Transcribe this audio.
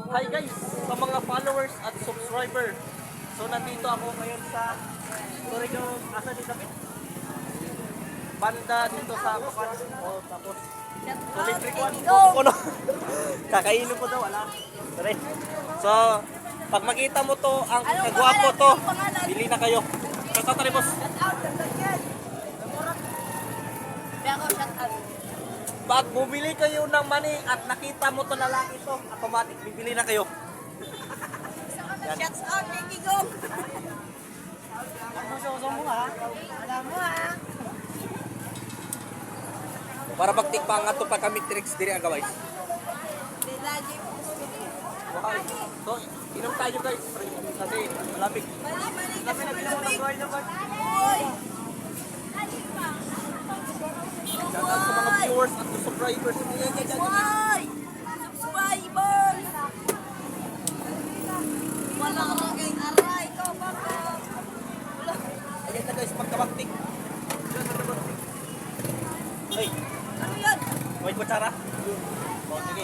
Hi guys, sa mga followers at subscriber. So nandito ako ngayon sa Torino, asa dito David? Banda dito sa Kapan. Oh, tapos electric one. Puno. Kakainin ko daw, wala. Sorry. So, pag makita mo to, ang kagwapo to, bili na kayo. Shout out rin, boss. Pag bumili kayo ng money at nakita mo to lalaki to, automatic bibili na kayo. Shout out, Nicky Gong! Para pagtikpa nga to pa kami tricks diri guys. Okay. So, inom tayo guys. Kasi malamig. Kami na pinamagawa naman. Shout out sa mga viewers at subscribers. Why? Subscribers! Wala ka lang kay aray ko, baka. Ayan na guys, pagkabaktik. Hey, Ano yan? may kutsara. O, sige.